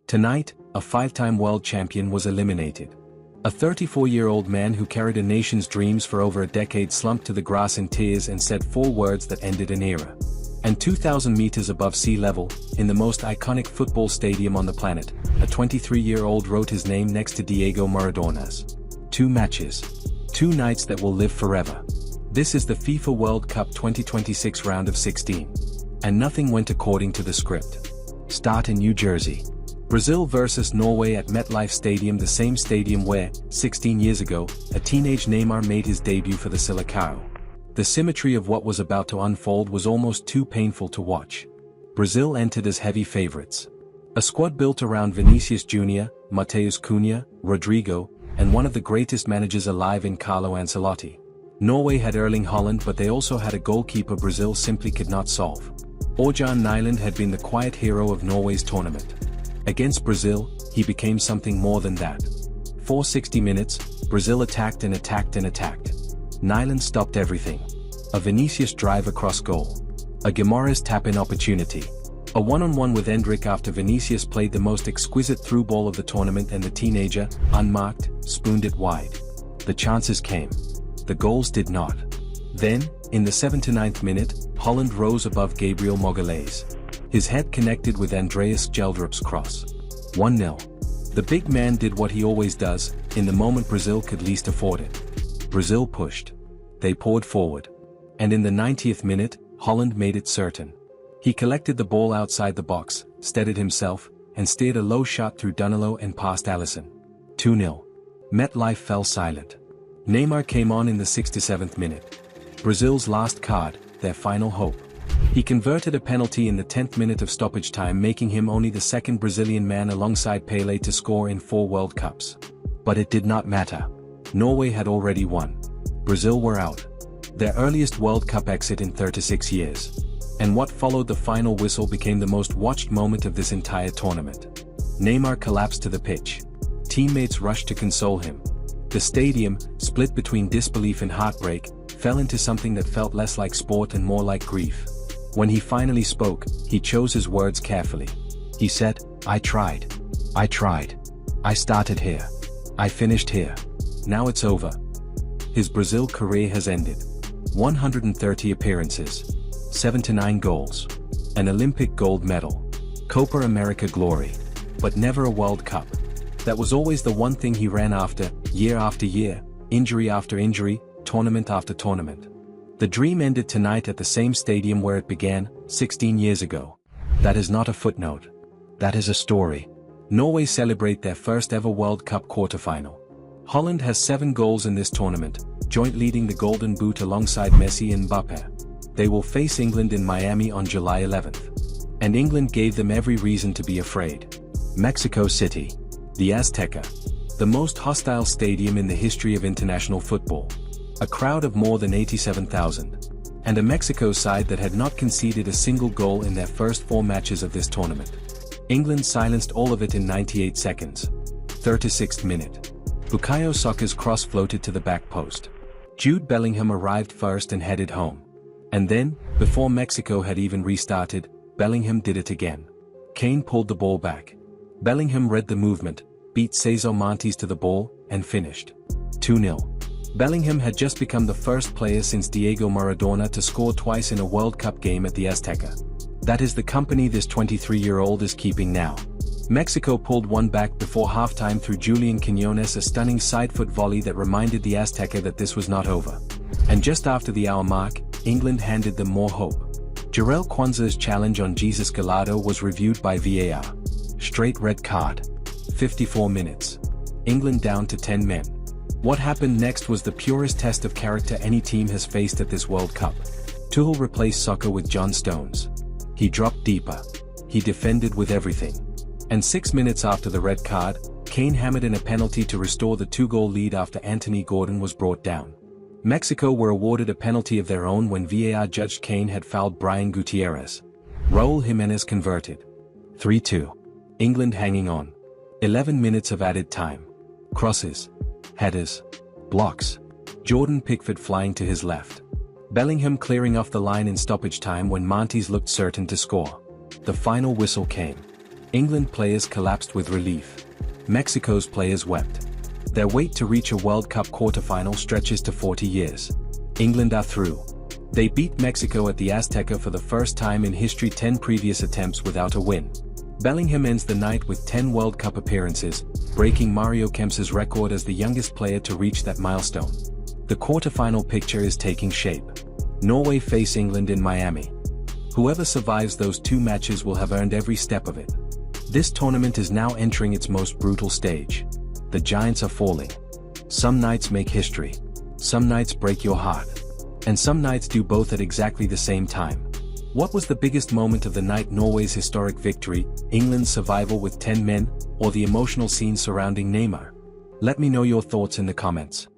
Tonight, a five-time world champion was eliminated. A 34-year-old man who carried a nation's dreams for over a decade slumped to the grass in tears and said four words that ended an era. And 2,000 meters above sea level, in the most iconic football stadium on the planet, a 23-year-old wrote his name next to Diego Maradona's. 2 matches. 2 nights that will live forever. This is the FIFA World Cup 2026 round of 16. And nothing went according to the script. Start in New Jersey. Brazil versus Norway at MetLife Stadium, the same stadium where, 16 years ago, a teenage Neymar made his debut for the Selecao. The symmetry of what was about to unfold was almost too painful to watch. Brazil entered as heavy favorites. A squad built around Vinicius Jr., Matheus Cunha, Rodrigo, and one of the greatest managers alive in Carlo Ancelotti. Norway had Erling Haaland, but they also had a goalkeeper Brazil simply could not solve. Erling Haaland had been the quiet hero of Norway's tournament. Against Brazil, he became something more than that. For 60 minutes, Brazil attacked and attacked and attacked. Haaland stopped everything. A Vinicius drive across goal. A Guimaraes tap-in opportunity. A one-on-one with Endrick after Vinicius played the most exquisite through ball of the tournament and the teenager, unmarked, spooned it wide. The chances came. The goals did not. Then, in the 79th minute, Haaland rose above Gabriel Magalhaes. His head connected with Andreas Geldrup's cross. 1-0. The big man did what he always does, in the moment Brazil could least afford it. Brazil pushed. They poured forward. And in the 90th minute, Haaland made it certain. He collected the ball outside the box, steadied himself, and steered a low shot through Danilo and past Alisson. 2-0. MetLife fell silent. Neymar came on in the 67th minute. Brazil's last card, their final hope. He converted a penalty in the 10th minute of stoppage time, making him only the second Brazilian man alongside Pelé to score in 4 World Cups. But it did not matter. Norway had already won. Brazil were out. Their earliest World Cup exit in 36 years. And what followed the final whistle became the most watched moment of this entire tournament. Neymar collapsed to the pitch. Teammates rushed to console him. The stadium, split between disbelief and heartbreak, fell into something that felt less like sport and more like grief. When he finally spoke, he chose his words carefully. He said, "I tried. I tried. I started here. I finished here. Now it's over." His Brazil career has ended. 130 appearances. 79 goals. An Olympic gold medal. Copa America glory. But never a World Cup. That was always the one thing he ran after, year after year, injury after injury, tournament after tournament. The dream ended tonight at the same stadium where it began, 16 years ago. That is not a footnote. That is a story. Norway celebrate their first ever World Cup quarterfinal. Haaland has 7 goals in this tournament, joint leading the Golden Boot alongside Messi and Mbappe. They will face England in Miami on July 11th. And England gave them every reason to be afraid. Mexico City. The Azteca. The most hostile stadium in the history of international football. A crowd of more than 87,000. And a Mexico side that had not conceded a single goal in their first 4 matches of this tournament. England silenced all of it in 98 seconds. 36th minute. Bukayo Saka's cross floated to the back post. Jude Bellingham arrived first and headed home. And then, before Mexico had even restarted, Bellingham did it again. Kane pulled the ball back. Bellingham read the movement, beat Cesar Montes to the ball, and finished. 2-0. Bellingham had just become the first player since Diego Maradona to score twice in a World Cup game at the Azteca. That is the company this 23-year-old is keeping now. Mexico pulled one back before halftime through Julian Quiñones, a stunning side-foot volley that reminded the Azteca that this was not over. And just after the hour mark, England handed them more hope. Jarell Quansah's challenge on Jesus Gallardo was reviewed by VAR. Straight red card. 54 minutes. England down to 10 men. What happened next was the purest test of character any team has faced at this World Cup. Tuchel replaced Saka with John Stones. He dropped deeper. He defended with everything. And 6 minutes after the red card, Kane hammered in a penalty to restore the 2-goal lead after Anthony Gordon was brought down. Mexico were awarded a penalty of their own when VAR judged Kane had fouled Brian Gutierrez. Raul Jimenez converted. 3-2. England hanging on. 11 minutes of added time. Crosses. Headers. Blocks. Jordan Pickford flying to his left. Bellingham clearing off the line in stoppage time when Montes looked certain to score. The final whistle came. England players collapsed with relief. Mexico's players wept. Their wait to reach a World Cup quarterfinal stretches to 40 years. England are through. They beat Mexico at the Azteca for the first time in history, 10 previous attempts without a win. Bellingham ends the night with 10 World Cup appearances, breaking Mario Kemps's record as the youngest player to reach that milestone. The quarterfinal picture is taking shape. Norway face England in Miami. Whoever survives those two matches will have earned every step of it. This tournament is now entering its most brutal stage. The giants are falling. Some nights make history. Some nights break your heart. And some nights do both at exactly the same time. What was the biggest moment of the night? Norway's historic victory, England's survival with 10 men, or the emotional scene surrounding Neymar? Let me know your thoughts in the comments.